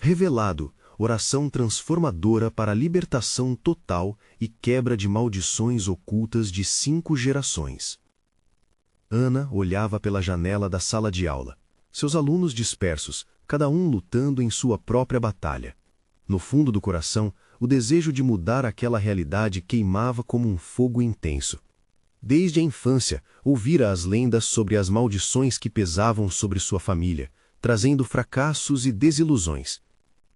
Revelado, oração transformadora para a libertação total e quebra de maldições ocultas de 5 gerações. Ana olhava pela janela da sala de aula. Seus alunos dispersos, cada um lutando em sua própria batalha. No fundo do coração, o desejo de mudar aquela realidade queimava como um fogo intenso. Desde a infância, ouvira as lendas sobre as maldições que pesavam sobre sua família, trazendo fracassos e desilusões.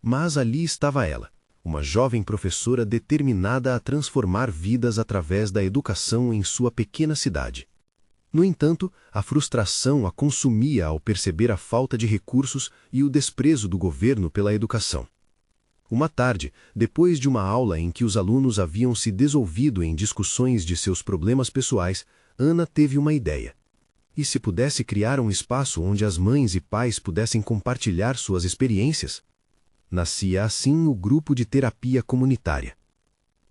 Mas ali estava ela, uma jovem professora determinada a transformar vidas através da educação em sua pequena cidade. No entanto, a frustração a consumia ao perceber a falta de recursos e o desprezo do governo pela educação. Uma tarde, depois de uma aula em que os alunos haviam se desolvido em discussões de seus problemas pessoais, Ana teve uma ideia. E se pudesse criar um espaço onde as mães e pais pudessem compartilhar suas experiências? Nascia assim o grupo de terapia comunitária.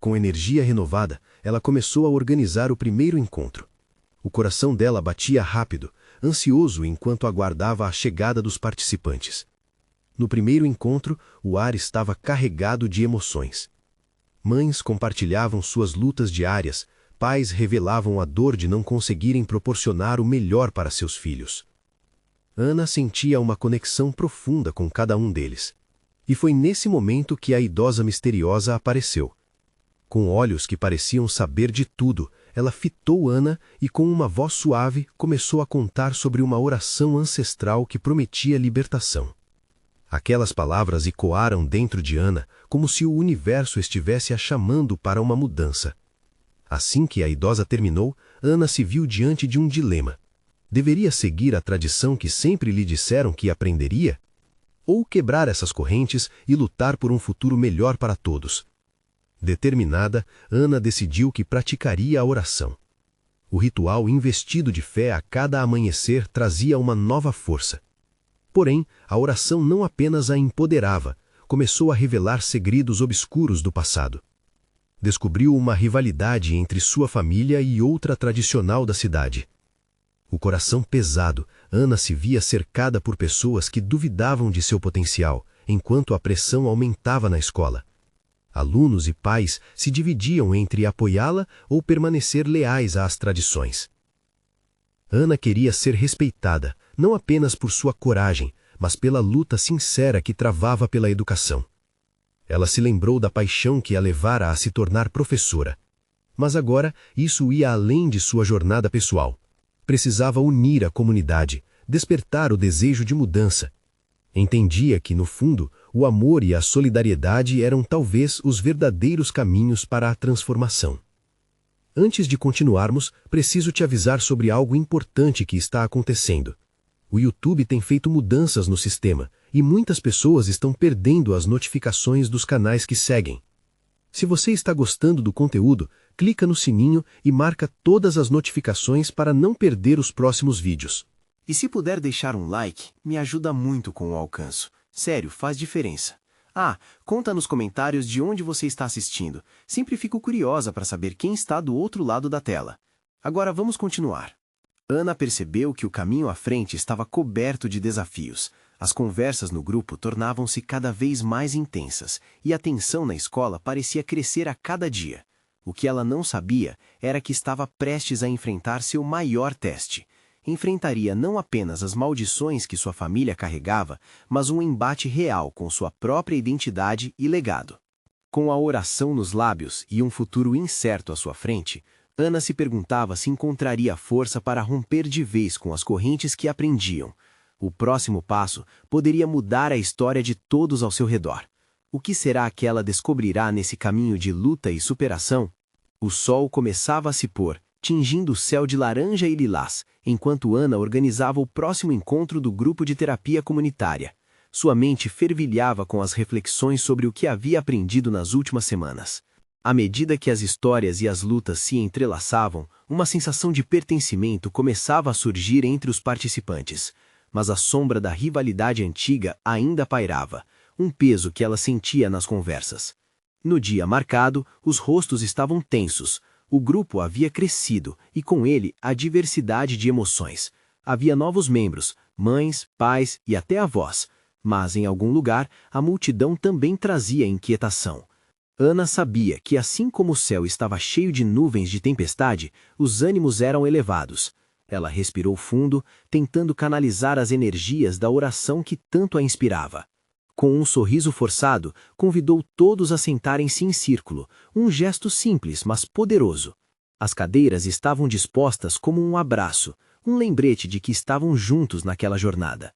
Com energia renovada, ela começou a organizar o primeiro encontro. O coração dela batia rápido, ansioso enquanto aguardava a chegada dos participantes. No primeiro encontro, o ar estava carregado de emoções. Mães compartilhavam suas lutas diárias, pais revelavam a dor de não conseguirem proporcionar o melhor para seus filhos. Ana sentia uma conexão profunda com cada um deles. E foi nesse momento que a idosa misteriosa apareceu. Com olhos que pareciam saber de tudo, ela fitou Ana e, com uma voz suave, começou a contar sobre uma oração ancestral que prometia libertação. Aquelas palavras ecoaram dentro de Ana, como se o universo estivesse a chamando para uma mudança. Assim que a idosa terminou, Ana se viu diante de um dilema. Deveria seguir a tradição que sempre lhe disseram que aprenderia? Ou quebrar essas correntes e lutar por um futuro melhor para todos? Determinada, Ana decidiu que praticaria a oração. O ritual investido de fé a cada amanhecer trazia uma nova força. Porém, a oração não apenas a empoderava, começou a revelar segredos obscuros do passado. Descobriu uma rivalidade entre sua família e outra tradicional da cidade. O coração pesado, Ana se via cercada por pessoas que duvidavam de seu potencial, enquanto a pressão aumentava na escola. Alunos e pais se dividiam entre apoiá-la ou permanecer leais às tradições. Ana queria ser respeitada, não apenas por sua coragem, mas pela luta sincera que travava pela educação. Ela se lembrou da paixão que a levara a se tornar professora. Mas agora isso ia além de sua jornada pessoal. Precisava unir a comunidade, despertar o desejo de mudança. Entendia que, no fundo, o amor e a solidariedade eram talvez os verdadeiros caminhos para a transformação. Antes de continuarmos, preciso te avisar sobre algo importante que está acontecendo. O YouTube tem feito mudanças no sistema, e muitas pessoas estão perdendo as notificações dos canais que seguem. Se você está gostando do conteúdo, clica no sininho e marca todas as notificações para não perder os próximos vídeos. E se puder deixar um like, me ajuda muito com o alcance. Sério, faz diferença. Conta nos comentários de onde você está assistindo. Sempre fico curiosa para saber quem está do outro lado da tela. Agora vamos continuar. Ana percebeu que o caminho à frente estava coberto de desafios. As conversas no grupo tornavam-se cada vez mais intensas, e a tensão na escola parecia crescer a cada dia. O que ela não sabia era que estava prestes a enfrentar seu maior teste. Enfrentaria não apenas as maldições que sua família carregava, mas um embate real com sua própria identidade e legado. Com a oração nos lábios e um futuro incerto à sua frente, Ana se perguntava se encontraria força para romper de vez com as correntes que a prendiam. O próximo passo poderia mudar a história de todos ao seu redor. O que será que ela descobrirá nesse caminho de luta e superação? O sol começava a se pôr, tingindo o céu de laranja e lilás, enquanto Ana organizava o próximo encontro do grupo de terapia comunitária. Sua mente fervilhava com as reflexões sobre o que havia aprendido nas últimas semanas. À medida que as histórias e as lutas se entrelaçavam, uma sensação de pertencimento começava a surgir entre os participantes. Mas a sombra da rivalidade antiga ainda pairava, um peso que ela sentia nas conversas. No dia marcado, os rostos estavam tensos. O grupo havia crescido, e com ele a diversidade de emoções. Havia novos membros, mães, pais e até avós. Mas em algum lugar, a multidão também trazia inquietação. Ana sabia que, assim como o céu estava cheio de nuvens de tempestade, os ânimos eram elevados. Ela respirou fundo, tentando canalizar as energias da oração que tanto a inspirava. Com um sorriso forçado, convidou todos a sentarem-se em círculo, um gesto simples, mas poderoso. As cadeiras estavam dispostas como um abraço, um lembrete de que estavam juntos naquela jornada.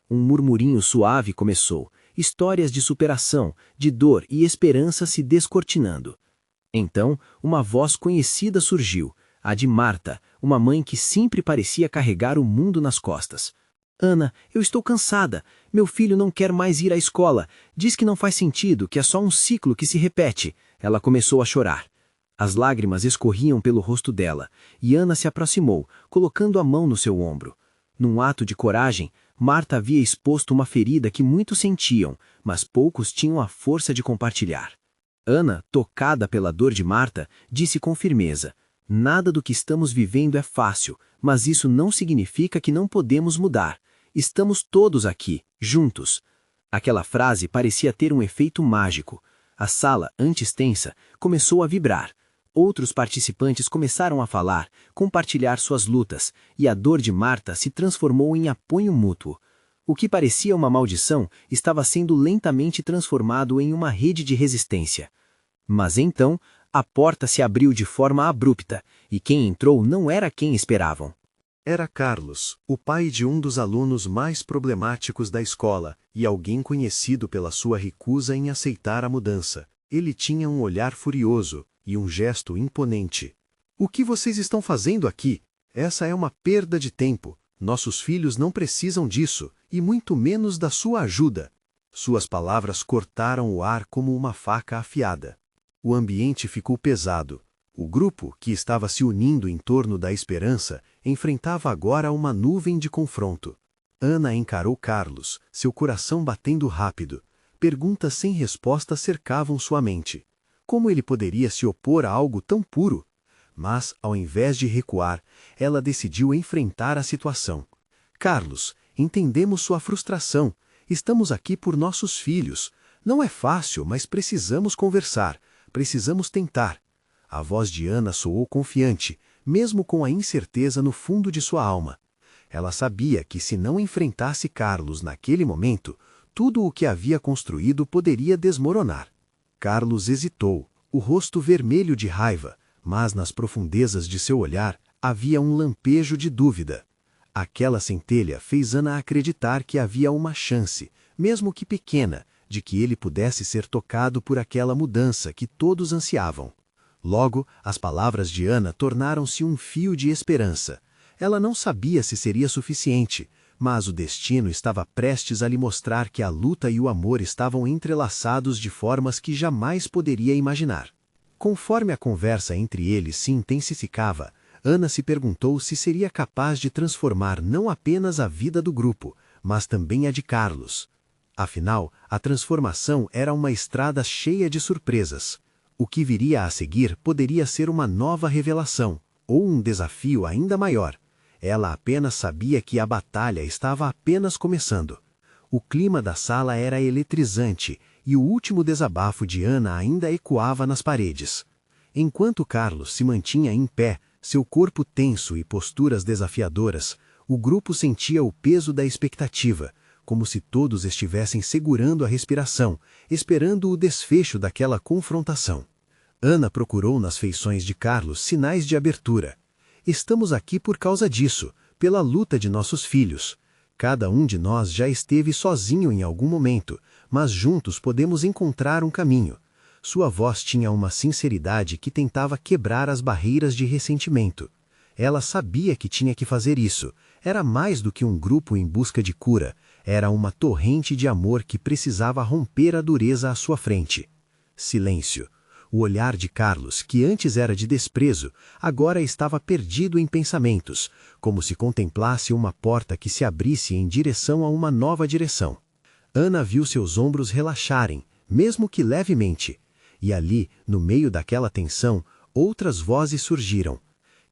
Um murmurinho suave começou, histórias de superação, de dor e esperança se descortinando. Então, uma voz conhecida surgiu, a de Marta, uma mãe que sempre parecia carregar o mundo nas costas. Ana, eu estou cansada. Meu filho não quer mais ir à escola. Diz que não faz sentido, que é só um ciclo que se repete. Ela começou a chorar. As lágrimas escorriam pelo rosto dela, e Ana se aproximou, colocando a mão no seu ombro. Num ato de coragem, Marta havia exposto uma ferida que muitos sentiam, mas poucos tinham a força de compartilhar. Ana, tocada pela dor de Marta, disse com firmeza: nada do que estamos vivendo é fácil, mas isso não significa que não podemos mudar. Estamos todos aqui, juntos. Aquela frase parecia ter um efeito mágico. A sala, antes tensa, começou a vibrar. Outros participantes começaram a falar, compartilhar suas lutas, e a dor de Marta se transformou em apoio mútuo. O que parecia uma maldição estava sendo lentamente transformado em uma rede de resistência. Mas então, a porta se abriu de forma abrupta, e quem entrou não era quem esperavam. Era Carlos, o pai de um dos alunos mais problemáticos da escola, e alguém conhecido pela sua recusa em aceitar a mudança. Ele tinha um olhar furioso e um gesto imponente. O que vocês estão fazendo aqui? Essa é uma perda de tempo. Nossos filhos não precisam disso, e muito menos da sua ajuda. Suas palavras cortaram o ar como uma faca afiada. O ambiente ficou pesado. O grupo, que estava se unindo em torno da esperança, enfrentava agora uma nuvem de confronto. Ana encarou Carlos, seu coração batendo rápido. Perguntas sem resposta cercavam sua mente. Como ele poderia se opor a algo tão puro? Mas, ao invés de recuar, ela decidiu enfrentar a situação. Carlos, entendemos sua frustração. Estamos aqui por nossos filhos. Não é fácil, mas precisamos conversar. Precisamos tentar. A voz de Ana soou confiante, mesmo com a incerteza no fundo de sua alma. Ela sabia que se não enfrentasse Carlos naquele momento, tudo o que havia construído poderia desmoronar. Carlos hesitou, o rosto vermelho de raiva, mas nas profundezas de seu olhar havia um lampejo de dúvida. Aquela centelha fez Ana acreditar que havia uma chance, mesmo que pequena, de que ele pudesse ser tocado por aquela mudança que todos ansiavam. Logo, as palavras de Ana tornaram-se um fio de esperança. Ela não sabia se seria suficiente, mas o destino estava prestes a lhe mostrar que a luta e o amor estavam entrelaçados de formas que jamais poderia imaginar. Conforme a conversa entre eles se intensificava, Ana se perguntou se seria capaz de transformar não apenas a vida do grupo, mas também a de Carlos. Afinal, a transformação era uma estrada cheia de surpresas. O que viria a seguir poderia ser uma nova revelação, ou um desafio ainda maior. Ela apenas sabia que a batalha estava apenas começando. O clima da sala era eletrizante, e o último desabafo de Ana ainda ecoava nas paredes. Enquanto Carlos se mantinha em pé, seu corpo tenso e posturas desafiadoras, o grupo sentia o peso da expectativa, como se todos estivessem segurando a respiração, esperando o desfecho daquela confrontação. Ana procurou nas feições de Carlos sinais de abertura. Estamos aqui por causa disso, pela luta de nossos filhos. Cada um de nós já esteve sozinho em algum momento, mas juntos podemos encontrar um caminho. Sua voz tinha uma sinceridade que tentava quebrar as barreiras de ressentimento. Ela sabia que tinha que fazer isso. Era mais do que um grupo em busca de cura. Era uma torrente de amor que precisava romper a dureza à sua frente. Silêncio. O olhar de Carlos, que antes era de desprezo, agora estava perdido em pensamentos, como se contemplasse uma porta que se abrisse em direção a uma nova direção. Ana viu seus ombros relaxarem, mesmo que levemente. E ali, no meio daquela tensão, outras vozes surgiram.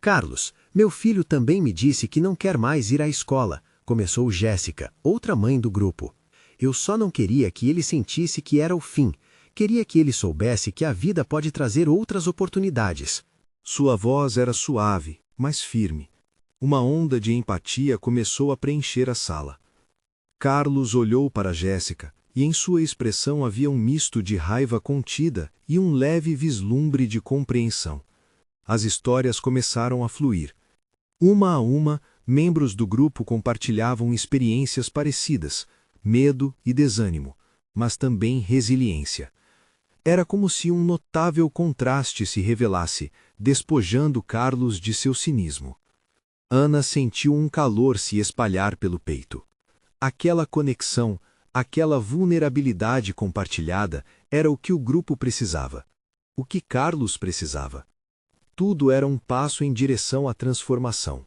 Carlos, meu filho também me disse que não quer mais ir à escola, começou Jéssica, outra mãe do grupo. Eu só não queria que ele sentisse que era o fim. Queria que ele soubesse que a vida pode trazer outras oportunidades. Sua voz era suave, mas firme. Uma onda de empatia começou a preencher a sala. Carlos olhou para Jéssica, e em sua expressão havia um misto de raiva contida e um leve vislumbre de compreensão. As histórias começaram a fluir. Uma a uma, membros do grupo compartilhavam experiências parecidas, medo e desânimo, mas também resiliência. Era como se um notável contraste se revelasse, despojando Carlos de seu cinismo. Ana sentiu um calor se espalhar pelo peito. Aquela conexão, aquela vulnerabilidade compartilhada era o que o grupo precisava. O que Carlos precisava. Tudo era um passo em direção à transformação.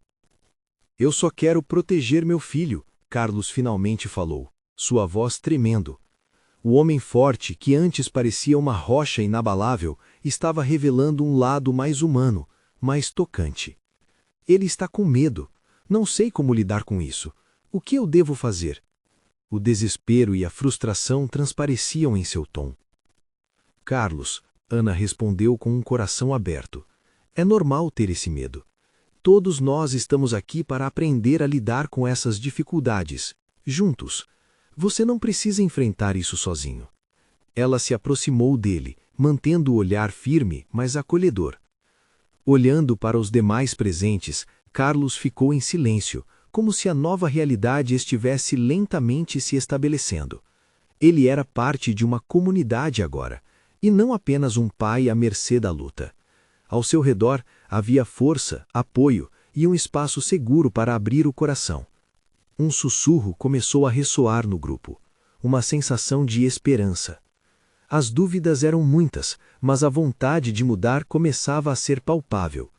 Eu só quero proteger meu filho, Carlos finalmente falou, sua voz tremendo. O homem forte, que antes parecia uma rocha inabalável, estava revelando um lado mais humano, mais tocante. Ele está com medo. Não sei como lidar com isso. O que eu devo fazer? O desespero e a frustração transpareciam em seu tom. Carlos, Ana respondeu com um coração aberto. É normal ter esse medo. Todos nós estamos aqui para aprender a lidar com essas dificuldades, juntos. Você não precisa enfrentar isso sozinho. Ela se aproximou dele, mantendo o olhar firme, mas acolhedor. Olhando para os demais presentes, Carlos ficou em silêncio, como se a nova realidade estivesse lentamente se estabelecendo. Ele era parte de uma comunidade agora, e não apenas um pai à mercê da luta. Ao seu redor havia força, apoio e um espaço seguro para abrir o coração. Um sussurro começou a ressoar no grupo, uma sensação de esperança. As dúvidas eram muitas, mas a vontade de mudar começava a ser palpável.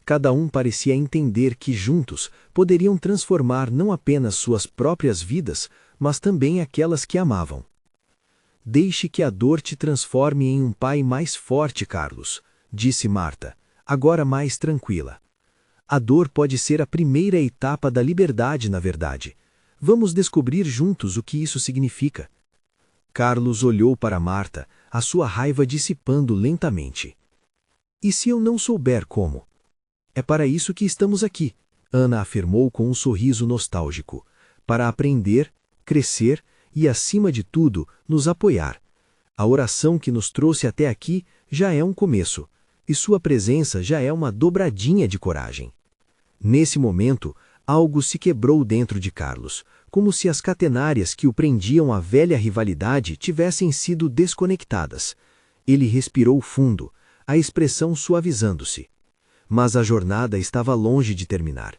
Cada um parecia entender que juntos poderiam transformar não apenas suas próprias vidas, mas também aquelas que amavam. Deixe que a dor te transforme em um pai mais forte, Carlos, disse Marta, agora mais tranquila. A dor pode ser a primeira etapa da liberdade, na verdade. Vamos descobrir juntos o que isso significa. Carlos olhou para Marta, a sua raiva dissipando lentamente. E se eu não souber como? É para isso que estamos aqui, Ana afirmou com um sorriso nostálgico. Para aprender, crescer e, acima de tudo, nos apoiar. A oração que nos trouxe até aqui já é um começo. E sua presença já é uma dobradinha de coragem. Nesse momento, algo se quebrou dentro de Carlos, como se as catenárias que o prendiam à velha rivalidade tivessem sido desconectadas. Ele respirou fundo, a expressão suavizando-se. Mas a jornada estava longe de terminar.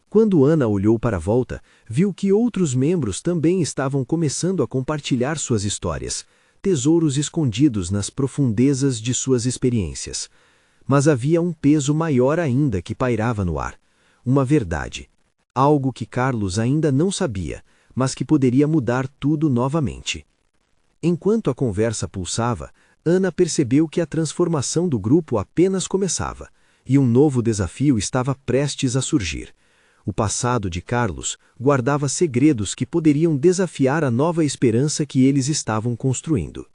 Quando Ana olhou para a volta, viu que outros membros também estavam começando a compartilhar suas histórias, tesouros escondidos nas profundezas de suas experiências. Mas havia um peso maior ainda que pairava no ar. Uma verdade. Algo que Carlos ainda não sabia, mas que poderia mudar tudo novamente. Enquanto a conversa pulsava, Ana percebeu que a transformação do grupo apenas começava, e um novo desafio estava prestes a surgir. O passado de Carlos guardava segredos que poderiam desafiar a nova esperança que eles estavam construindo.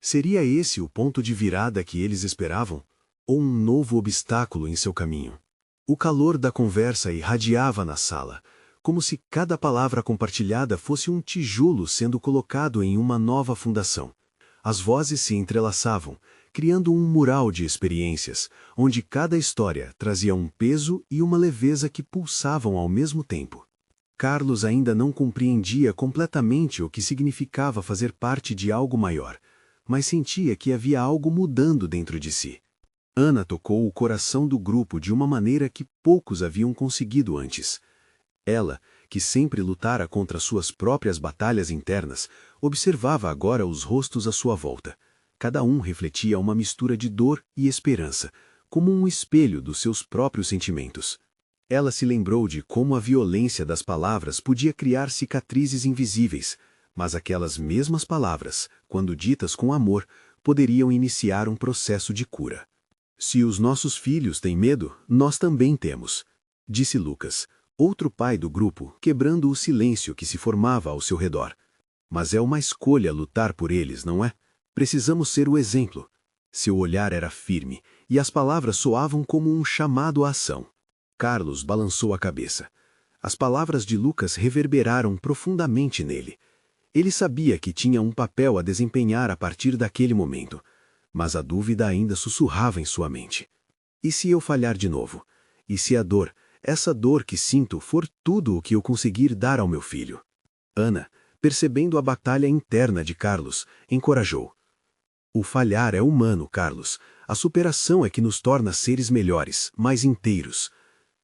Seria esse o ponto de virada que eles esperavam? Ou um novo obstáculo em seu caminho? O calor da conversa irradiava na sala, como se cada palavra compartilhada fosse um tijolo sendo colocado em uma nova fundação. As vozes se entrelaçavam, criando um mural de experiências, onde cada história trazia um peso e uma leveza que pulsavam ao mesmo tempo. Carlos ainda não compreendia completamente o que significava fazer parte de algo maior, mas sentia que havia algo mudando dentro de si. Ana tocou o coração do grupo de uma maneira que poucos haviam conseguido antes. Ela, que sempre lutara contra suas próprias batalhas internas, observava agora os rostos à sua volta. Cada um refletia uma mistura de dor e esperança, como um espelho dos seus próprios sentimentos. Ela se lembrou de como a violência das palavras podia criar cicatrizes invisíveis, mas aquelas mesmas palavras, quando ditas com amor, poderiam iniciar um processo de cura. Se os nossos filhos têm medo, nós também temos, disse Lucas, outro pai do grupo, quebrando o silêncio que se formava ao seu redor. Mas é uma escolha lutar por eles, não é? Precisamos ser o exemplo. Seu olhar era firme, e as palavras soavam como um chamado à ação. Carlos balançou a cabeça. As palavras de Lucas reverberaram profundamente nele. Ele sabia que tinha um papel a desempenhar a partir daquele momento, mas a dúvida ainda sussurrava em sua mente. E se eu falhar de novo? E se a dor, essa dor que sinto, for tudo o que eu conseguir dar ao meu filho? Ana, percebendo a batalha interna de Carlos, encorajou. O falhar é humano, Carlos. A superação é que nos torna seres melhores, mais inteiros.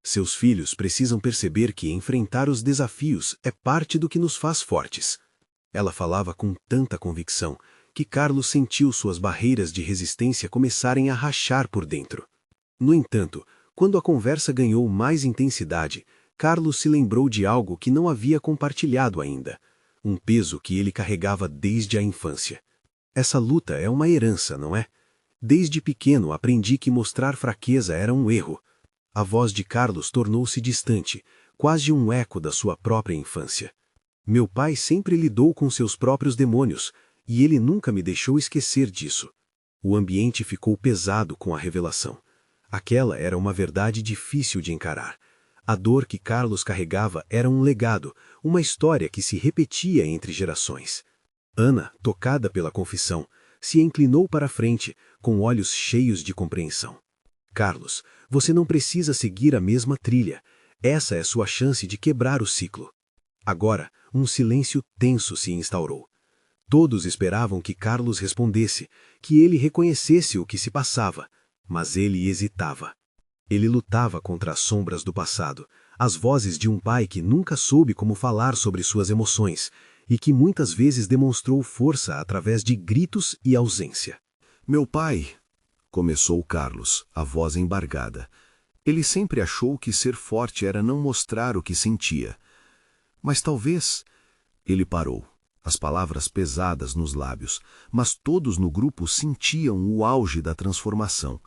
Seus filhos precisam perceber que enfrentar os desafios é parte do que nos faz fortes. Ela falava com tanta convicção que Carlos sentiu suas barreiras de resistência começarem a rachar por dentro. No entanto, quando a conversa ganhou mais intensidade, Carlos se lembrou de algo que não havia compartilhado ainda, um peso que ele carregava desde a infância. Essa luta é uma herança, não é? Desde pequeno aprendi que mostrar fraqueza era um erro. A voz de Carlos tornou-se distante, quase um eco da sua própria infância. Meu pai sempre lidou com seus próprios demônios, e ele nunca me deixou esquecer disso. O ambiente ficou pesado com a revelação. Aquela era uma verdade difícil de encarar. A dor que Carlos carregava era um legado, uma história que se repetia entre gerações. Ana, tocada pela confissão, se inclinou para a frente, com olhos cheios de compreensão. Carlos, você não precisa seguir a mesma trilha. Essa é sua chance de quebrar o ciclo. Agora, um silêncio tenso se instaurou. Todos esperavam que Carlos respondesse, que ele reconhecesse o que se passava, mas ele hesitava. Ele lutava contra as sombras do passado, as vozes de um pai que nunca soube como falar sobre suas emoções e que muitas vezes demonstrou força através de gritos e ausência. Meu pai, começou Carlos, a voz embargada. Ele sempre achou que ser forte era não mostrar o que sentia. Mas talvez... Ele parou, as palavras pesadas nos lábios, mas todos no grupo sentiam o auge da transformação.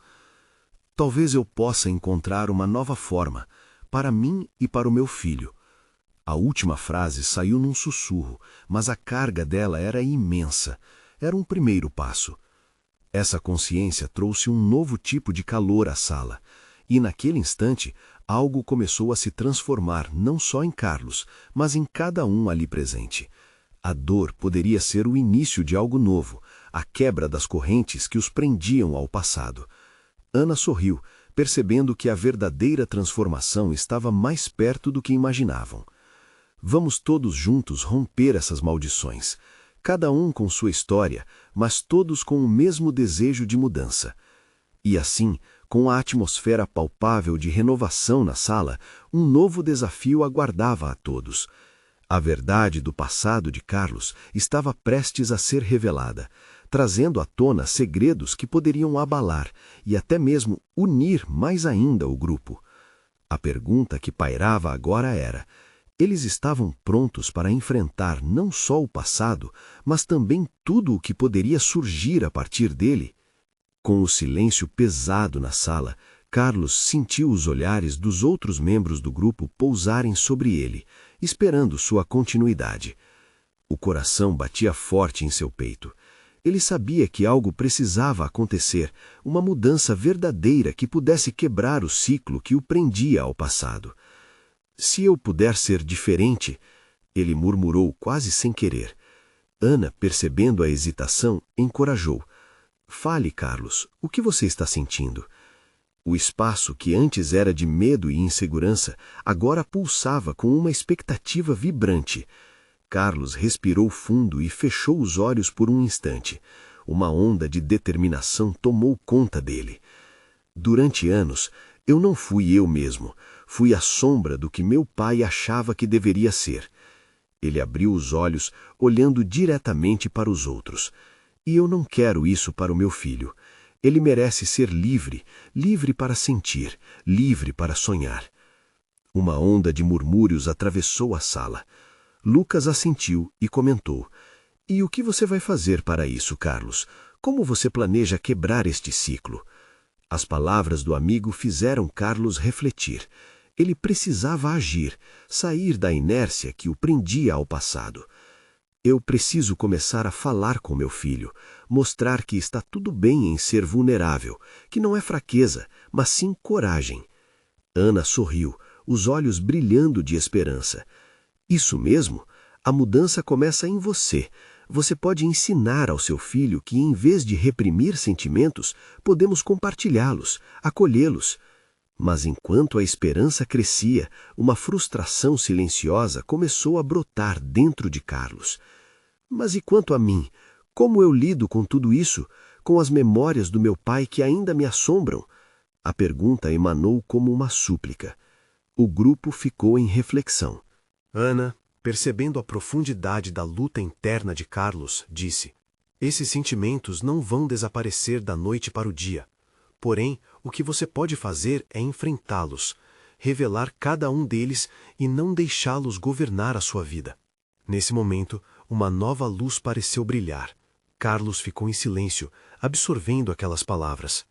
Talvez eu possa encontrar uma nova forma, para mim e para o meu filho. A última frase saiu num sussurro, mas a carga dela era imensa. Era um primeiro passo. Essa consciência trouxe um novo tipo de calor à sala, e naquele instante algo começou a se transformar não só em Carlos, mas em cada um ali presente. A dor poderia ser o início de algo novo, a quebra das correntes que os prendiam ao passado. Ana sorriu, percebendo que a verdadeira transformação estava mais perto do que imaginavam. Vamos todos juntos romper essas maldições, cada um com sua história, mas todos com o mesmo desejo de mudança. E assim, com a atmosfera palpável de renovação na sala, um novo desafio aguardava a todos. A verdade do passado de Carlos estava prestes a ser revelada, trazendo à tona segredos que poderiam abalar e até mesmo unir mais ainda o grupo. A pergunta que pairava agora era: eles estavam prontos para enfrentar não só o passado, mas também tudo o que poderia surgir a partir dele? Com o silêncio pesado na sala, Carlos sentiu os olhares dos outros membros do grupo pousarem sobre ele, esperando sua continuidade. O coração batia forte em seu peito. Ele sabia que algo precisava acontecer, uma mudança verdadeira que pudesse quebrar o ciclo que o prendia ao passado. Se eu puder ser diferente, ele murmurou quase sem querer. Ana, percebendo a hesitação, encorajou. Fale, Carlos, o que você está sentindo? O espaço que antes era de medo e insegurança, agora pulsava com uma expectativa vibrante. Carlos respirou fundo e fechou os olhos por um instante. Uma onda de determinação tomou conta dele. Durante anos, eu não fui eu mesmo. Fui a sombra do que meu pai achava que deveria ser. Ele abriu os olhos, olhando diretamente para os outros. E eu não quero isso para o meu filho. Ele merece ser livre, livre para sentir, livre para sonhar. Uma onda de murmúrios atravessou a sala. Lucas assentiu e comentou. E o que você vai fazer para isso, Carlos? Como você planeja quebrar este ciclo? As palavras do amigo fizeram Carlos refletir. Ele precisava agir, sair da inércia que o prendia ao passado. Eu preciso começar a falar com meu filho, mostrar que está tudo bem em ser vulnerável, que não é fraqueza, mas sim coragem. Ana sorriu, os olhos brilhando de esperança. Isso mesmo, a mudança começa em você. Você pode ensinar ao seu filho que, em vez de reprimir sentimentos, podemos compartilhá-los, acolhê-los. Mas enquanto a esperança crescia, uma frustração silenciosa começou a brotar dentro de Carlos. Mas e quanto a mim? Como eu lido com tudo isso, com as memórias do meu pai que ainda me assombram? A pergunta emanou como uma súplica. O grupo ficou em reflexão. Ana, percebendo a profundidade da luta interna de Carlos, disse: esses sentimentos não vão desaparecer da noite para o dia. Porém, o que você pode fazer é enfrentá-los, revelar cada um deles e não deixá-los governar a sua vida. Nesse momento, uma nova luz pareceu brilhar. Carlos ficou em silêncio, absorvendo aquelas palavras.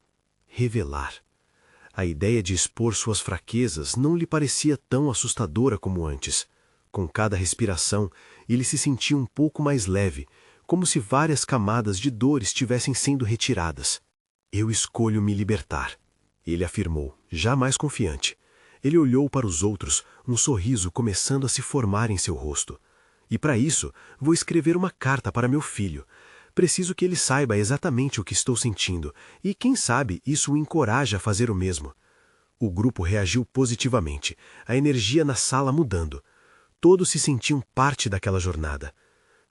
Revelar. A ideia de expor suas fraquezas não lhe parecia tão assustadora como antes. Com cada respiração, ele se sentia um pouco mais leve, como se várias camadas de dor estivessem sendo retiradas. Eu escolho me libertar, ele afirmou, já mais confiante. Ele olhou para os outros, um sorriso começando a se formar em seu rosto. E para isso, vou escrever uma carta para meu filho. Preciso que ele saiba exatamente o que estou sentindo, e quem sabe isso o encoraja a fazer o mesmo. O grupo reagiu positivamente, a energia na sala mudando. Todos se sentiam parte daquela jornada.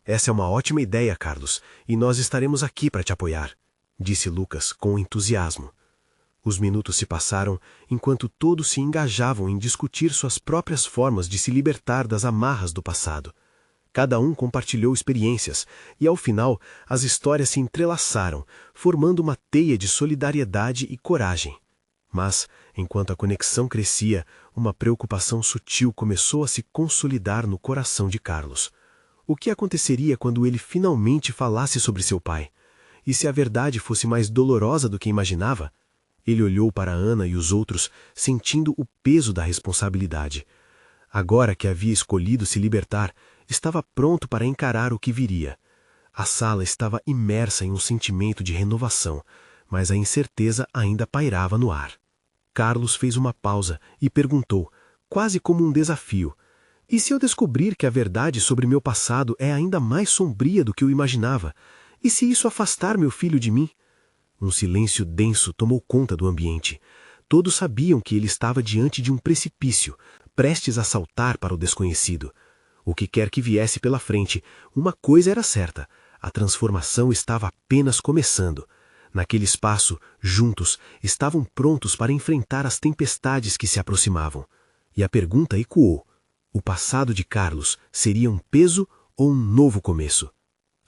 Essa é uma ótima ideia, Carlos, e nós estaremos aqui para te apoiar, disse Lucas com entusiasmo. Os minutos se passaram enquanto todos se engajavam em discutir suas próprias formas de se libertar das amarras do passado. Cada um compartilhou experiências e, ao final, as histórias se entrelaçaram, formando uma teia de solidariedade e coragem. Mas, enquanto a conexão crescia, uma preocupação sutil começou a se consolidar no coração de Carlos. O que aconteceria quando ele finalmente falasse sobre seu pai? E se a verdade fosse mais dolorosa do que imaginava? Ele olhou para Ana e os outros, sentindo o peso da responsabilidade. Agora que havia escolhido se libertar, estava pronto para encarar o que viria. A sala estava imersa em um sentimento de renovação, mas a incerteza ainda pairava no ar. Carlos fez uma pausa e perguntou, quase como um desafio: e se eu descobrir que a verdade sobre meu passado é ainda mais sombria do que eu imaginava? E se isso afastar meu filho de mim? Um silêncio denso tomou conta do ambiente. Todos sabiam que ele estava diante de um precipício, prestes a saltar para o desconhecido. O que quer que viesse pela frente, uma coisa era certa: a transformação estava apenas começando. Naquele espaço, juntos, estavam prontos para enfrentar as tempestades que se aproximavam. E a pergunta ecoou: o passado de Carlos seria um peso ou um novo começo?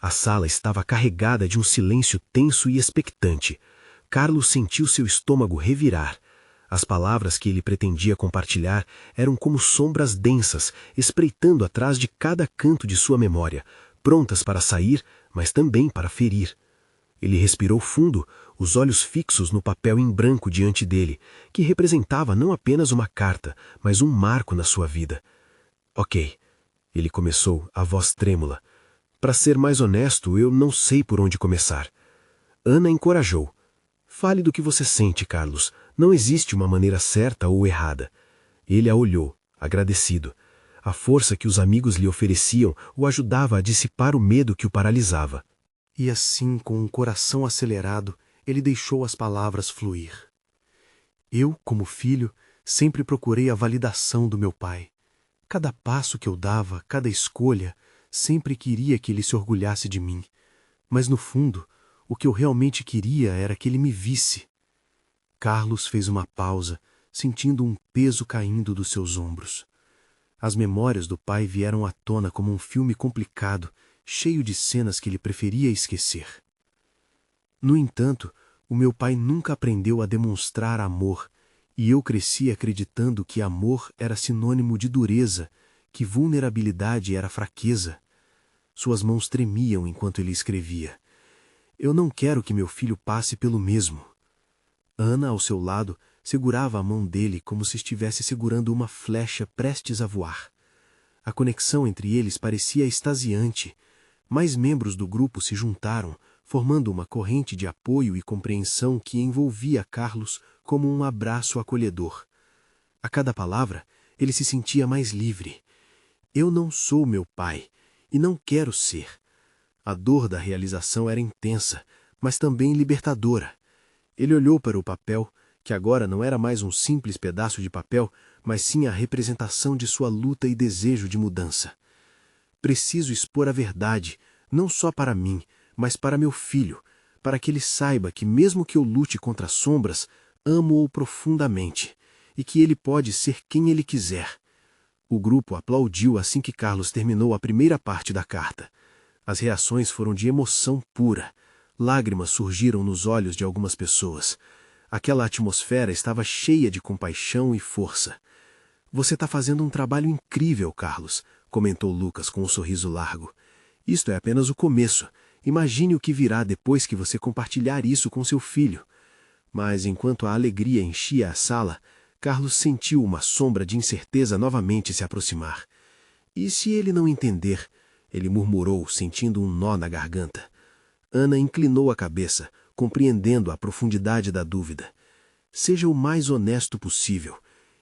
A sala estava carregada de um silêncio tenso e expectante. Carlos sentiu seu estômago revirar. As palavras que ele pretendia compartilhar eram como sombras densas, espreitando atrás de cada canto de sua memória, prontas para sair, mas também para ferir. Ele respirou fundo, os olhos fixos no papel em branco diante dele, que representava não apenas uma carta, mas um marco na sua vida. Ok, ele começou, a voz trêmula. Para ser mais honesto, eu não sei por onde começar. Ana encorajou. Fale do que você sente, Carlos. Não existe uma maneira certa ou errada. Ele a olhou, agradecido. A força que os amigos lhe ofereciam o ajudava a dissipar o medo que o paralisava. E assim, com um coração acelerado, ele deixou as palavras fluir. Eu, como filho, sempre procurei a validação do meu pai. Cada passo que eu dava, cada escolha, sempre queria que ele se orgulhasse de mim. Mas, no fundo, o que eu realmente queria era que ele me visse. Carlos fez uma pausa, sentindo um peso caindo dos seus ombros. As memórias do pai vieram à tona como um filme complicado, cheio de cenas que ele preferia esquecer. No entanto, o meu pai nunca aprendeu a demonstrar amor, e eu cresci acreditando que amor era sinônimo de dureza, que vulnerabilidade era fraqueza. Suas mãos tremiam enquanto ele escrevia. Eu não quero que meu filho passe pelo mesmo. Ana, ao seu lado, segurava a mão dele como se estivesse segurando uma flecha prestes a voar. A conexão entre eles parecia extasiante. mais membros do grupo se juntaram, formando uma corrente de apoio e compreensão que envolvia Carlos como um abraço acolhedor. A cada palavra, ele se sentia mais livre. Eu não sou meu pai, e não quero ser. A dor da realização era intensa, mas também libertadora. Ele olhou para o papel, que agora não era mais um simples pedaço de papel, mas sim a representação de sua luta e desejo de mudança. Preciso expor a verdade, não só para mim, mas para meu filho, para que ele saiba que mesmo que eu lute contra as sombras, amo-o profundamente, e que ele pode ser quem ele quiser. O grupo aplaudiu assim que Carlos terminou a primeira parte da carta. As reações foram de emoção pura. Lágrimas surgiram nos olhos de algumas pessoas. Aquela atmosfera estava cheia de compaixão e força. Você está fazendo um trabalho incrível, Carlos, comentou Lucas com um sorriso largo. Isto é apenas o começo. Imagine o que virá depois que você compartilhar isso com seu filho. Mas enquanto a alegria enchia a sala, Carlos sentiu uma sombra de incerteza novamente se aproximar. E se ele não entender? Ele murmurou, sentindo um nó na garganta. Ana inclinou a cabeça, compreendendo a profundidade da dúvida. Seja o mais honesto possível.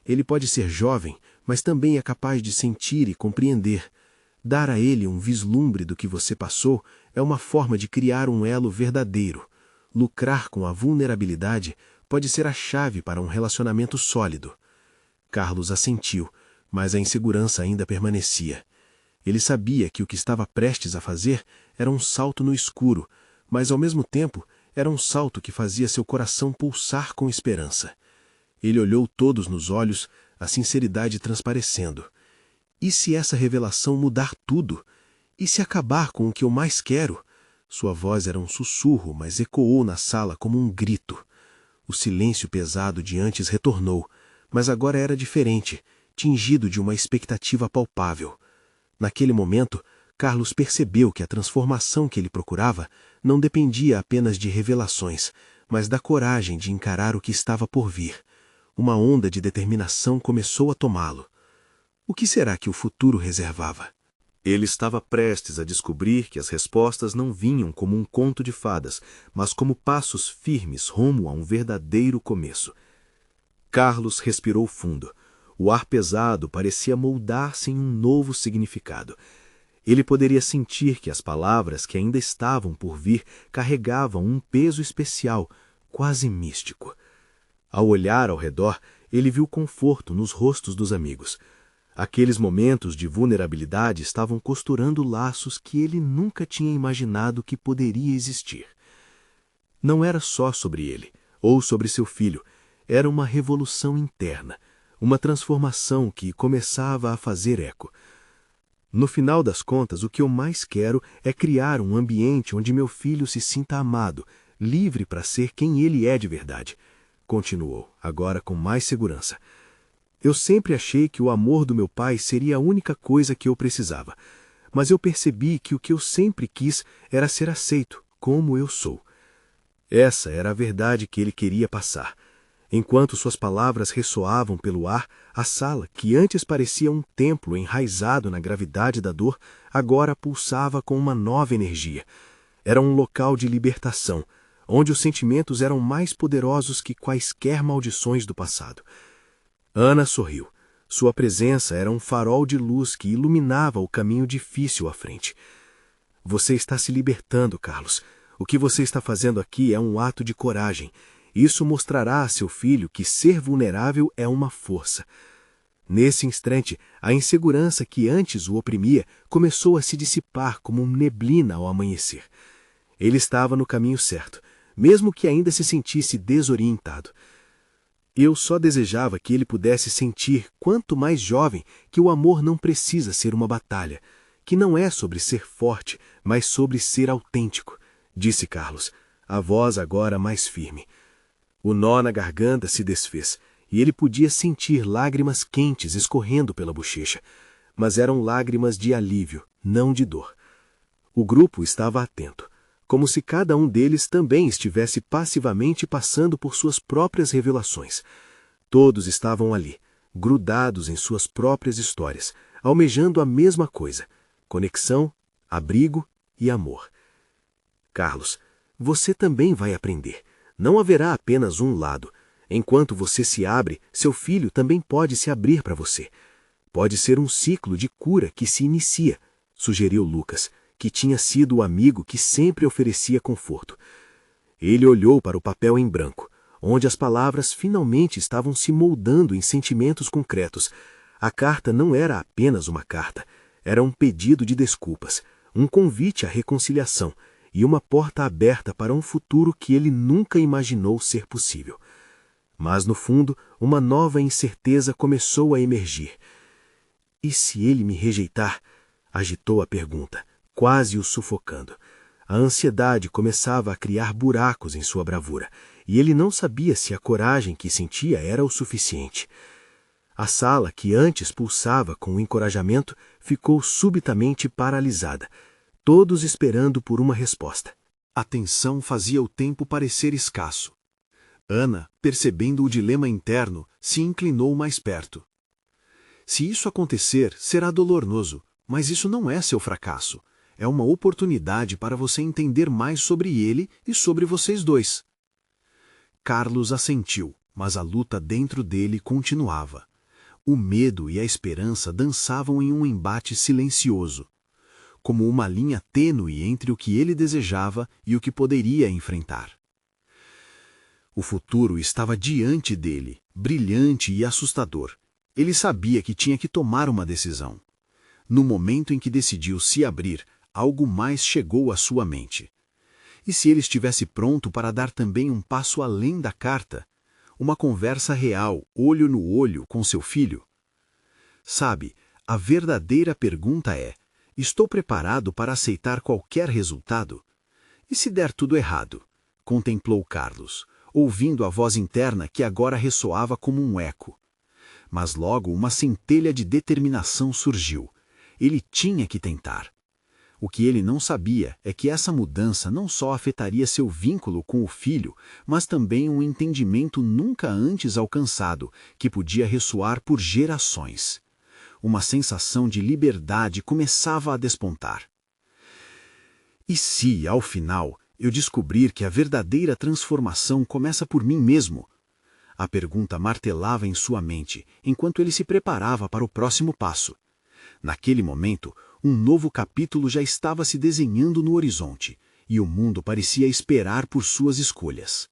Ele pode ser jovem, mas também é capaz de sentir e compreender. Dar a ele um vislumbre do que você passou é uma forma de criar um elo verdadeiro. Lucrar com a vulnerabilidade pode ser a chave para um relacionamento sólido. Carlos assentiu, mas a insegurança ainda permanecia. Ele sabia que o que estava prestes a fazer era um salto no escuro, mas ao mesmo tempo era um salto que fazia seu coração pulsar com esperança. Ele olhou todos nos olhos, a sinceridade transparecendo. E se essa revelação mudar tudo? E se acabar com o que eu mais quero? Sua voz era um sussurro, mas ecoou na sala como um grito. O silêncio pesado de antes retornou, mas agora era diferente, tingido de uma expectativa palpável. Naquele momento, Carlos percebeu que a transformação que ele procurava não dependia apenas de revelações, mas da coragem de encarar o que estava por vir. Uma onda de determinação começou a tomá-lo. O que será que o futuro reservava? Ele estava prestes a descobrir que as respostas não vinham como um conto de fadas, mas como passos firmes rumo a um verdadeiro começo. Carlos respirou fundo. O ar pesado parecia moldar-se em um novo significado. Ele poderia sentir que as palavras que ainda estavam por vir carregavam um peso especial, quase místico. Ao olhar ao redor, ele viu conforto nos rostos dos amigos. Aqueles momentos de vulnerabilidade estavam costurando laços que ele nunca tinha imaginado que poderia existir. Não era só sobre ele, ou sobre seu filho, era uma revolução interna, uma transformação que começava a fazer eco. No final das contas, o que eu mais quero é criar um ambiente onde meu filho se sinta amado, livre para ser quem ele é de verdade. Continuou, agora com mais segurança. Eu sempre achei que o amor do meu pai seria a única coisa que eu precisava, mas eu percebi que o que eu sempre quis era ser aceito, como eu sou. Essa era a verdade que ele queria passar. Enquanto suas palavras ressoavam pelo ar, a sala, que antes parecia um templo enraizado na gravidade da dor, agora pulsava com uma nova energia. Era um local de libertação, onde os sentimentos eram mais poderosos que quaisquer maldições do passado. Ana sorriu. Sua presença era um farol de luz que iluminava o caminho difícil à frente. Você está se libertando, Carlos. O que você está fazendo aqui é um ato de coragem. Isso mostrará a seu filho que ser vulnerável é uma força. Nesse instante, a insegurança que antes o oprimia começou a se dissipar como neblina ao amanhecer. Ele estava no caminho certo, mesmo que ainda se sentisse desorientado. Eu só desejava que ele pudesse sentir, quanto mais jovem, que o amor não precisa ser uma batalha, que não é sobre ser forte, mas sobre ser autêntico, disse Carlos, a voz agora mais firme. O nó na garganta se desfez, e ele podia sentir lágrimas quentes escorrendo pela bochecha, mas eram lágrimas de alívio, não de dor. O grupo estava atento, como se cada um deles também estivesse passivamente passando por suas próprias revelações. Todos estavam ali, grudados em suas próprias histórias, almejando a mesma coisa: conexão, abrigo e amor. Carlos, você também vai aprender. Não haverá apenas um lado. Enquanto você se abre, seu filho também pode se abrir para você. Pode ser um ciclo de cura que se inicia, sugeriu Lucas, que tinha sido o amigo que sempre oferecia conforto. Ele olhou para o papel em branco, onde as palavras finalmente estavam se moldando em sentimentos concretos. A carta não era apenas uma carta, era um pedido de desculpas, um convite à reconciliação e uma porta aberta para um futuro que ele nunca imaginou ser possível. Mas, no fundo, uma nova incerteza começou a emergir. E se ele me rejeitar? Agitou a pergunta, quase o sufocando. A ansiedade começava a criar buracos em sua bravura, e ele não sabia se a coragem que sentia era o suficiente. A sala, que antes pulsava com encorajamento, ficou subitamente paralisada, todos esperando por uma resposta. A tensão fazia o tempo parecer escasso. Ana, percebendo o dilema interno, se inclinou mais perto. Se isso acontecer, será doloroso, mas isso não é seu fracasso. É uma oportunidade para você entender mais sobre ele e sobre vocês dois. Carlos assentiu, mas a luta dentro dele continuava. O medo e a esperança dançavam em um embate silencioso, como uma linha tênue entre o que ele desejava e o que poderia enfrentar. O futuro estava diante dele, brilhante e assustador. Ele sabia que tinha que tomar uma decisão. No momento em que decidiu se abrir, algo mais chegou à sua mente. E se ele estivesse pronto para dar também um passo além da carta? Uma conversa real, olho no olho, com seu filho? Sabe, a verdadeira pergunta é: estou preparado para aceitar qualquer resultado? E se der tudo errado? Contemplou Carlos, ouvindo a voz interna que agora ressoava como um eco. Mas logo uma centelha de determinação surgiu. Ele tinha que tentar. O que ele não sabia é que essa mudança não só afetaria seu vínculo com o filho, mas também um entendimento nunca antes alcançado, que podia ressoar por gerações. Uma sensação de liberdade começava a despontar. E se, ao final, eu descobrir que a verdadeira transformação começa por mim mesmo? A pergunta martelava em sua mente, enquanto ele se preparava para o próximo passo. Naquele momento, um novo capítulo já estava se desenhando no horizonte, e o mundo parecia esperar por suas escolhas.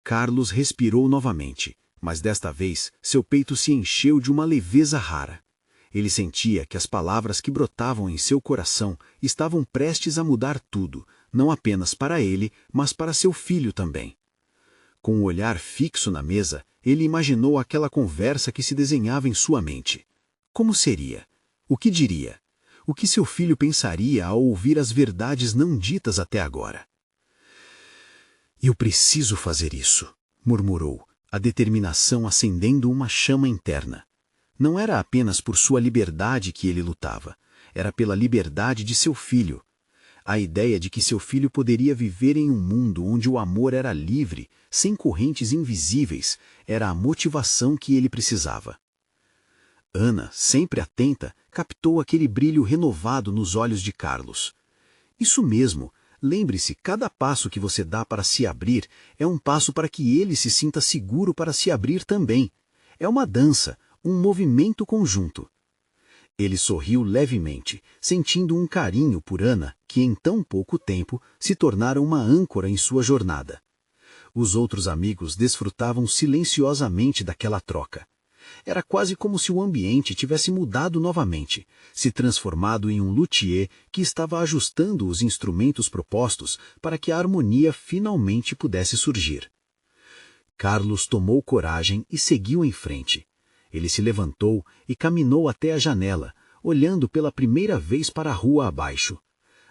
Carlos respirou novamente, mas desta vez seu peito se encheu de uma leveza rara. Ele sentia que as palavras que brotavam em seu coração estavam prestes a mudar tudo, não apenas para ele, mas para seu filho também. Com o olhar fixo na mesa, ele imaginou aquela conversa que se desenhava em sua mente. Como seria? O que diria? O que seu filho pensaria ao ouvir as verdades não ditas até agora? Eu preciso fazer isso, murmurou, a determinação acendendo uma chama interna. Não era apenas por sua liberdade que ele lutava, era pela liberdade de seu filho. A ideia de que seu filho poderia viver em um mundo onde o amor era livre, sem correntes invisíveis, era a motivação que ele precisava. Ana, sempre atenta, captou aquele brilho renovado nos olhos de Carlos. Isso mesmo, lembre-se, cada passo que você dá para se abrir é um passo para que ele se sinta seguro para se abrir também. É uma dança, um movimento conjunto. Ele sorriu levemente, sentindo um carinho por Ana, que em tão pouco tempo se tornara uma âncora em sua jornada. Os outros amigos desfrutavam silenciosamente daquela troca. Era quase como se o ambiente tivesse mudado novamente, se transformado em um luthier que estava ajustando os instrumentos propostos para que a harmonia finalmente pudesse surgir. Carlos tomou coragem e seguiu em frente. Ele se levantou e caminhou até a janela, olhando pela primeira vez para a rua abaixo.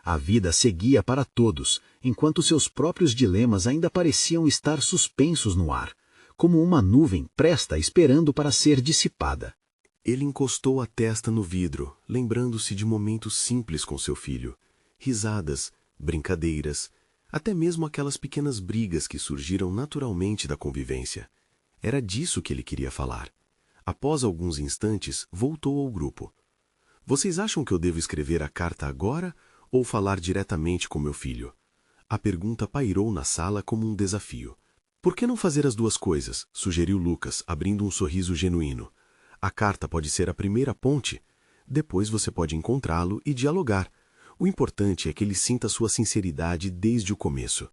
A vida seguia para todos, enquanto seus próprios dilemas ainda pareciam estar suspensos no ar, como uma nuvem presta esperando para ser dissipada. Ele encostou a testa no vidro, lembrando-se de momentos simples com seu filho. Risadas, brincadeiras, até mesmo aquelas pequenas brigas que surgiram naturalmente da convivência. Era disso que ele queria falar. Após alguns instantes, voltou ao grupo. Vocês acham que eu devo escrever a carta agora ou falar diretamente com meu filho? A pergunta pairou na sala como um desafio. Por que não fazer as duas coisas? Sugeriu Lucas, abrindo um sorriso genuíno. A carta pode ser a primeira ponte. Depois você pode encontrá-lo e dialogar. O importante é que ele sinta sua sinceridade desde o começo.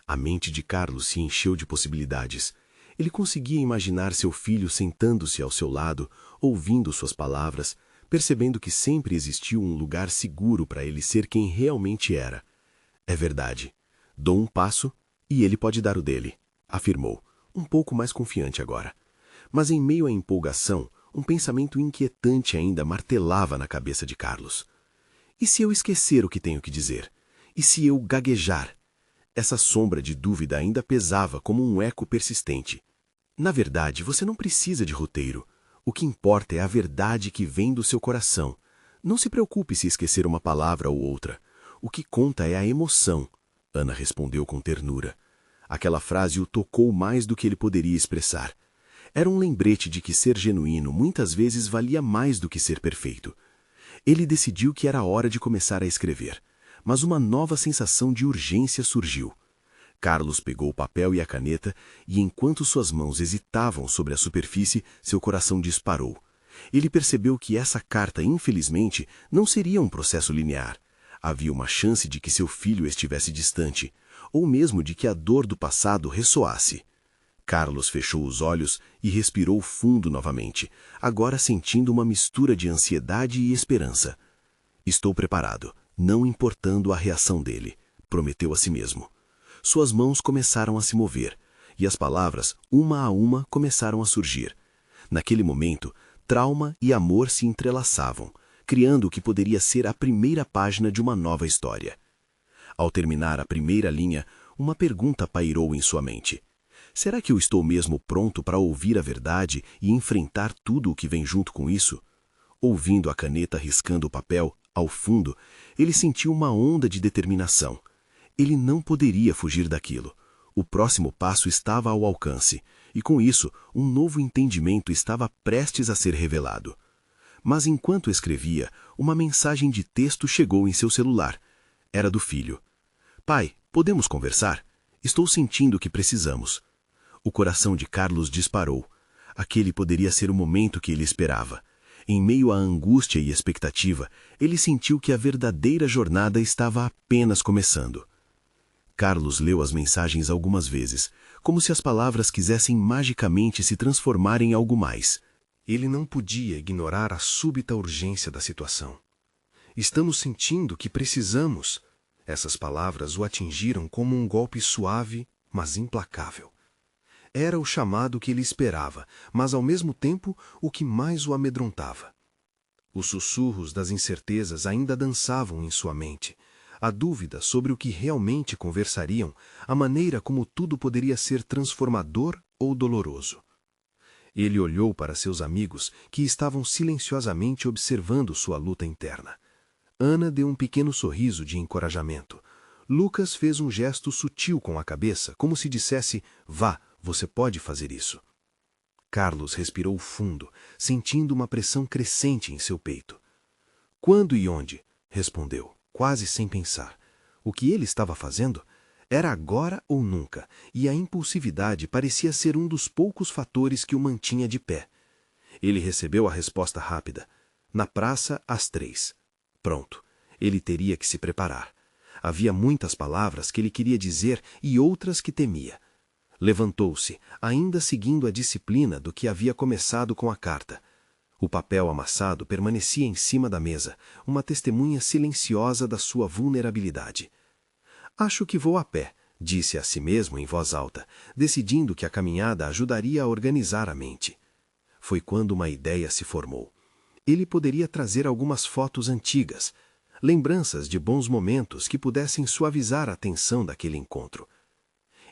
A mente de Carlos se encheu de possibilidades. Ele conseguia imaginar seu filho sentando-se ao seu lado, ouvindo suas palavras, percebendo que sempre existiu um lugar seguro para ele ser quem realmente era. É verdade. Dou um passo e ele pode dar o dele, afirmou, um pouco mais confiante agora. Mas em meio à empolgação, um pensamento inquietante ainda martelava na cabeça de Carlos. E se eu esquecer o que tenho que dizer? E se eu gaguejar? Essa sombra de dúvida ainda pesava como um eco persistente. Na verdade, você não precisa de roteiro. O que importa é a verdade que vem do seu coração. Não se preocupe se esquecer uma palavra ou outra. O que conta é a emoção, Ana respondeu com ternura. Aquela frase o tocou mais do que ele poderia expressar. Era um lembrete de que ser genuíno muitas vezes valia mais do que ser perfeito. Ele decidiu que era hora de começar a escrever, mas uma nova sensação de urgência surgiu. Carlos pegou o papel e a caneta e, enquanto suas mãos hesitavam sobre a superfície, seu coração disparou. Ele percebeu que essa carta, infelizmente, não seria um processo linear. Havia uma chance de que seu filho estivesse distante, ou mesmo de que a dor do passado ressoasse. Carlos fechou os olhos e respirou fundo novamente, agora sentindo uma mistura de ansiedade e esperança. Estou preparado, não importando a reação dele, prometeu a si mesmo. Suas mãos começaram a se mover, e as palavras, uma a uma, começaram a surgir. Naquele momento, trauma e amor se entrelaçavam, criando o que poderia ser a primeira página de uma nova história. Ao terminar a primeira linha, uma pergunta pairou em sua mente. Será que eu estou mesmo pronto para ouvir a verdade e enfrentar tudo o que vem junto com isso? Ouvindo a caneta riscando o papel, ao fundo, ele sentiu uma onda de determinação. Ele não poderia fugir daquilo. O próximo passo estava ao alcance, e com isso, um novo entendimento estava prestes a ser revelado. Mas enquanto escrevia, uma mensagem de texto chegou em seu celular. Era do filho. Pai, podemos conversar? Estou sentindo que precisamos. O coração de Carlos disparou. Aquele poderia ser o momento que ele esperava. Em meio à angústia e expectativa, ele sentiu que a verdadeira jornada estava apenas começando. Carlos leu as mensagens algumas vezes, como se as palavras quisessem magicamente se transformar em algo mais. Ele não podia ignorar a súbita urgência da situação. Estamos sentindo que precisamos. Essas palavras o atingiram como um golpe suave, mas implacável. Era o chamado que ele esperava, mas ao mesmo tempo o que mais o amedrontava. Os sussurros das incertezas ainda dançavam em sua mente. A dúvida sobre o que realmente conversariam, a maneira como tudo poderia ser transformador ou doloroso. Ele olhou para seus amigos, que estavam silenciosamente observando sua luta interna. Ana deu um pequeno sorriso de encorajamento. Lucas fez um gesto sutil com a cabeça, como se dissesse, vá, você pode fazer isso. Carlos respirou fundo, sentindo uma pressão crescente em seu peito. Quando e onde? Respondeu, quase sem pensar. O que ele estava fazendo? Era agora ou nunca, e a impulsividade parecia ser um dos poucos fatores que o mantinha de pé. Ele recebeu a resposta rápida. Na praça, às 3. Pronto. Ele teria que se preparar. Havia muitas palavras que ele queria dizer e outras que temia. Levantou-se, ainda seguindo a disciplina do que havia começado com a carta. O papel amassado permanecia em cima da mesa, uma testemunha silenciosa da sua vulnerabilidade. Acho que vou a pé, disse a si mesmo em voz alta, decidindo que a caminhada ajudaria a organizar a mente. Foi quando uma ideia se formou. Ele poderia trazer algumas fotos antigas, lembranças de bons momentos que pudessem suavizar a tensão daquele encontro.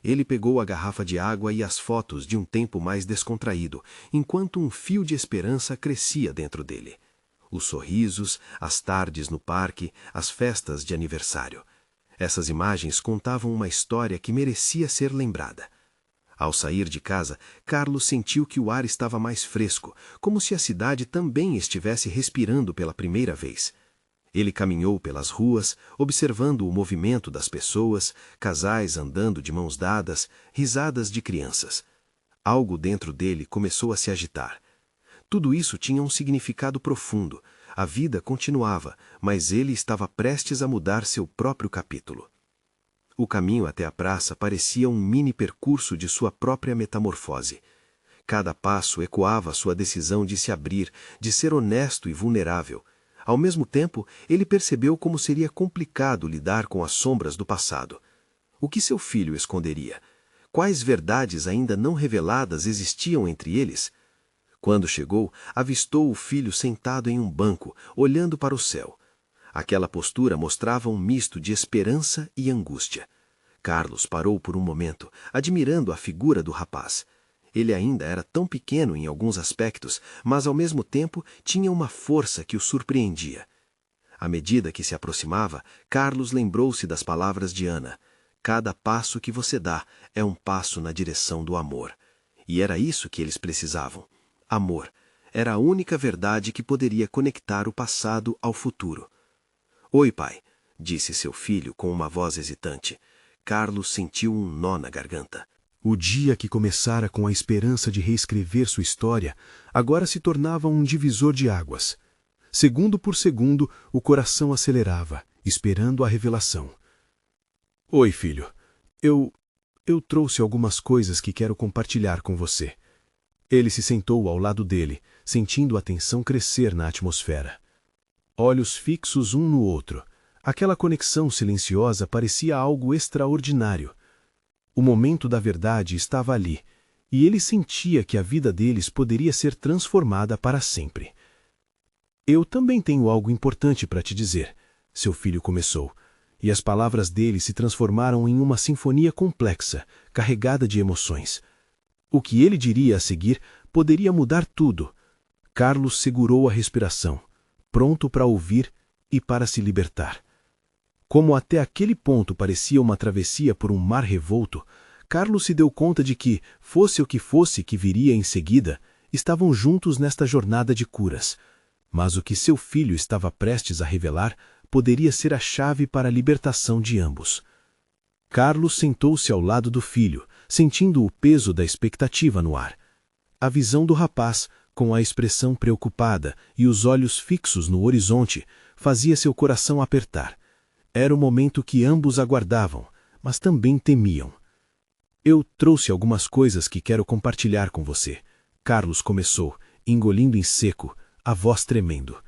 Ele pegou a garrafa de água e as fotos de um tempo mais descontraído, enquanto um fio de esperança crescia dentro dele. Os sorrisos, as tardes no parque, as festas de aniversário. Essas imagens contavam uma história que merecia ser lembrada. Ao sair de casa, Carlos sentiu que o ar estava mais fresco, como se a cidade também estivesse respirando pela primeira vez. Ele caminhou pelas ruas, observando o movimento das pessoas, casais andando de mãos dadas, risadas de crianças. Algo dentro dele começou a se agitar. Tudo isso tinha um significado profundo. A vida continuava, mas ele estava prestes a mudar seu próprio capítulo. O caminho até a praça parecia um mini percurso de sua própria metamorfose. Cada passo ecoava sua decisão de se abrir, de ser honesto e vulnerável. Ao mesmo tempo, ele percebeu como seria complicado lidar com as sombras do passado. O que seu filho esconderia? Quais verdades ainda não reveladas existiam entre eles? Quando chegou, avistou o filho sentado em um banco, olhando para o céu. Aquela postura mostrava um misto de esperança e angústia. Carlos parou por um momento, admirando a figura do rapaz. Ele ainda era tão pequeno em alguns aspectos, mas ao mesmo tempo tinha uma força que o surpreendia. À medida que se aproximava, Carlos lembrou-se das palavras de Ana. Cada passo que você dá é um passo na direção do amor. E era isso que eles precisavam. Amor. Era a única verdade que poderia conectar o passado ao futuro. Oi, pai, disse seu filho com uma voz hesitante. Carlos sentiu um nó na garganta. O dia que começara com a esperança de reescrever sua história, agora se tornava um divisor de águas. Segundo por segundo, o coração acelerava, esperando a revelação. Oi, filho. Eu trouxe algumas coisas que quero compartilhar com você. Ele se sentou ao lado dele, sentindo a tensão crescer na atmosfera. Olhos fixos um no outro. Aquela conexão silenciosa parecia algo extraordinário. O momento da verdade estava ali, e ele sentia que a vida deles poderia ser transformada para sempre. Eu também tenho algo importante para te dizer, seu filho começou, e as palavras dele se transformaram em uma sinfonia complexa, carregada de emoções. O que ele diria a seguir poderia mudar tudo. Carlos segurou a respiração, pronto para ouvir e para se libertar. Como até aquele ponto parecia uma travessia por um mar revolto, Carlos se deu conta de que, fosse o que fosse que viria em seguida, estavam juntos nesta jornada de curas. Mas o que seu filho estava prestes a revelar poderia ser a chave para a libertação de ambos. Carlos sentou-se ao lado do filho, sentindo o peso da expectativa no ar. A visão do rapaz, com a expressão preocupada e os olhos fixos no horizonte, fazia seu coração apertar. Era o momento que ambos aguardavam, mas também temiam. Eu trouxe algumas coisas que quero compartilhar com você. Carlos começou, engolindo em seco, a voz tremendo.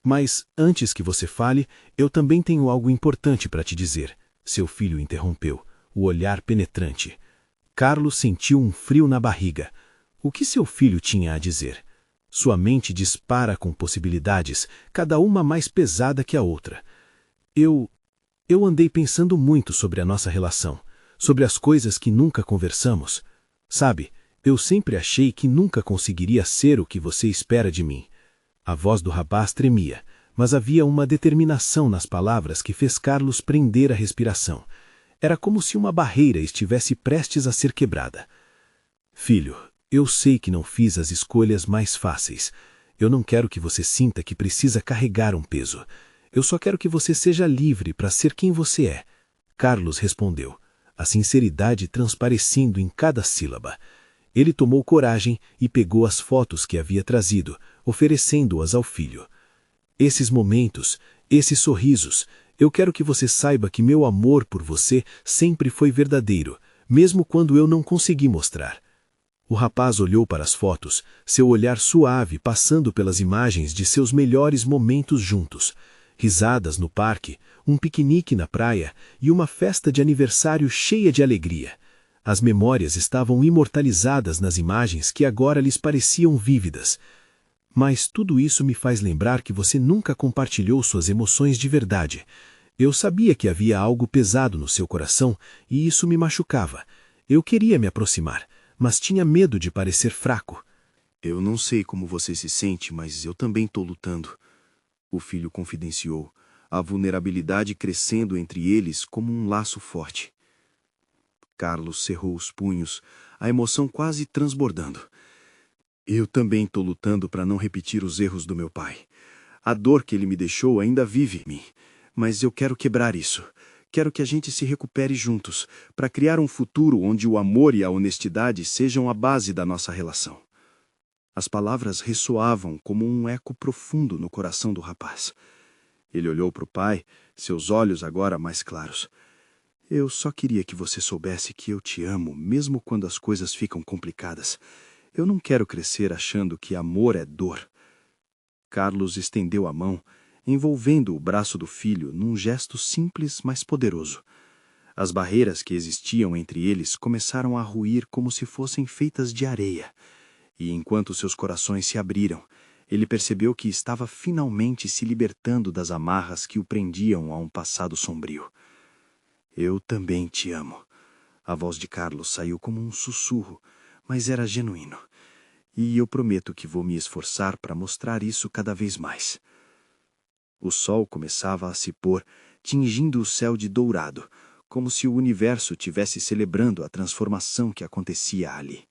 Mas, antes que você fale, eu também tenho algo importante para te dizer. Seu filho interrompeu, o olhar penetrante. Carlos sentiu um frio na barriga. O que seu filho tinha a dizer? Sua mente dispara com possibilidades, cada uma mais pesada que a outra. Eu andei pensando muito sobre a nossa relação, sobre as coisas que nunca conversamos. Sabe, eu sempre achei que nunca conseguiria ser o que você espera de mim. A voz do rapaz tremia, mas havia uma determinação nas palavras que fez Carlos prender a respiração. Era como se uma barreira estivesse prestes a ser quebrada. Filho, eu sei que não fiz as escolhas mais fáceis. Eu não quero que você sinta que precisa carregar um peso. Eu só quero que você seja livre para ser quem você é. Carlos respondeu, a sinceridade transparecendo em cada sílaba. Ele tomou coragem e pegou as fotos que havia trazido, oferecendo-as ao filho. Esses momentos, esses sorrisos, eu quero que você saiba que meu amor por você sempre foi verdadeiro, mesmo quando eu não consegui mostrar. O rapaz olhou para as fotos, seu olhar suave passando pelas imagens de seus melhores momentos juntos. Risadas no parque, um piquenique na praia e uma festa de aniversário cheia de alegria. As memórias estavam imortalizadas nas imagens que agora lhes pareciam vívidas. Mas tudo isso me faz lembrar que você nunca compartilhou suas emoções de verdade. Eu sabia que havia algo pesado no seu coração e isso me machucava. Eu queria me aproximar, mas tinha medo de parecer fraco. Eu não sei como você se sente, mas eu também estou lutando. O filho confidenciou, a vulnerabilidade crescendo entre eles como um laço forte. Carlos cerrou os punhos, a emoção quase transbordando. Eu também estou lutando para não repetir os erros do meu pai. A dor que ele me deixou ainda vive em mim. Mas eu quero quebrar isso. Quero que a gente se recupere juntos, para criar um futuro onde o amor e a honestidade sejam a base da nossa relação. As palavras ressoavam como um eco profundo no coração do rapaz. Ele olhou para o pai, seus olhos agora mais claros. Eu só queria que você soubesse que eu te amo, mesmo quando as coisas ficam complicadas. Eu não quero crescer achando que amor é dor. Carlos estendeu a mão, envolvendo o braço do filho num gesto simples, mas poderoso. As barreiras que existiam entre eles começaram a ruir como se fossem feitas de areia. E enquanto seus corações se abriram, ele percebeu que estava finalmente se libertando das amarras que o prendiam a um passado sombrio. Eu também te amo. A voz de Carlos saiu como um sussurro, mas era genuíno. E eu prometo que vou me esforçar para mostrar isso cada vez mais. O sol começava a se pôr, tingindo o céu de dourado, como se o universo tivesse celebrando a transformação que acontecia ali.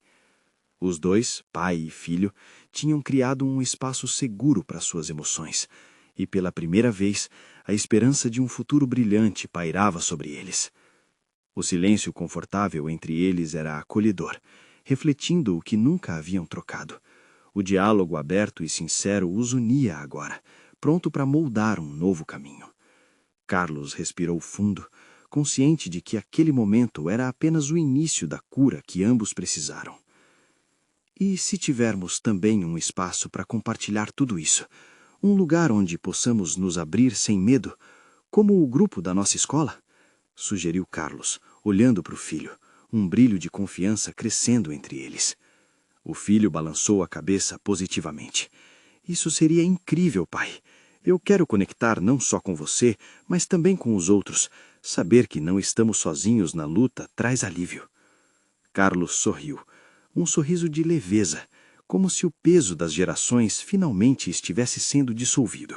Os dois, pai e filho, tinham criado um espaço seguro para suas emoções, e pela primeira vez, a esperança de um futuro brilhante pairava sobre eles. O silêncio confortável entre eles era acolhedor, refletindo o que nunca haviam trocado. O diálogo aberto e sincero os unia agora, pronto para moldar um novo caminho. Carlos respirou fundo, consciente de que aquele momento era apenas o início da cura que ambos precisaram. E se tivermos também um espaço para compartilhar tudo isso, um lugar onde possamos nos abrir sem medo, como o grupo da nossa escola? Sugeriu Carlos, olhando para o filho, um brilho de confiança crescendo entre eles. O filho balançou a cabeça positivamente. Isso seria incrível, pai. Eu quero conectar não só com você, mas também com os outros. Saber que não estamos sozinhos na luta traz alívio. Carlos sorriu, um sorriso de leveza, como se o peso das gerações finalmente estivesse sendo dissolvido.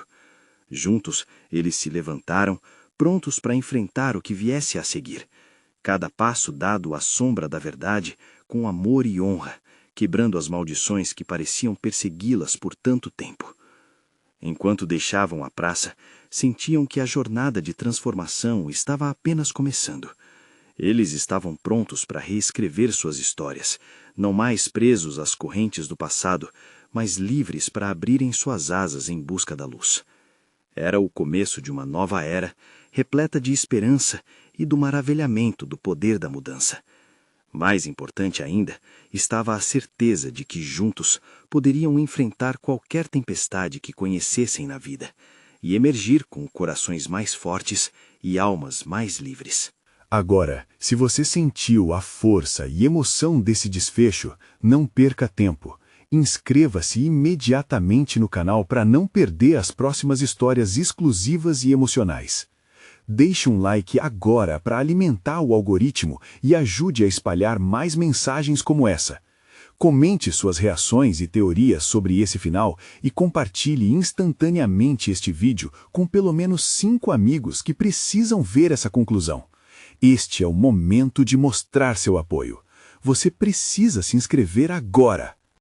Juntos, eles se levantaram, prontos para enfrentar o que viesse a seguir. Cada passo dado à sombra da verdade, com amor e honra, quebrando as maldições que pareciam persegui-las por tanto tempo. Enquanto deixavam a praça, sentiam que a jornada de transformação estava apenas começando. Eles estavam prontos para reescrever suas histórias, não mais presos às correntes do passado, mas livres para abrirem suas asas em busca da luz. Era o começo de uma nova era, repleta de esperança e do maravilhamento do poder da mudança. Mais importante ainda, estava a certeza de que juntos poderiam enfrentar qualquer tempestade que conhecessem na vida e emergir com corações mais fortes e almas mais livres. Agora, se você sentiu a força e emoção desse desfecho, não perca tempo. Inscreva-se imediatamente no canal para não perder as próximas histórias exclusivas e emocionais. Deixe um like agora para alimentar o algoritmo e ajude a espalhar mais mensagens como essa. Comente suas reações e teorias sobre esse final e compartilhe instantaneamente este vídeo com pelo menos 5 amigos que precisam ver essa conclusão. Este é o momento de mostrar seu apoio. Você precisa se inscrever agora.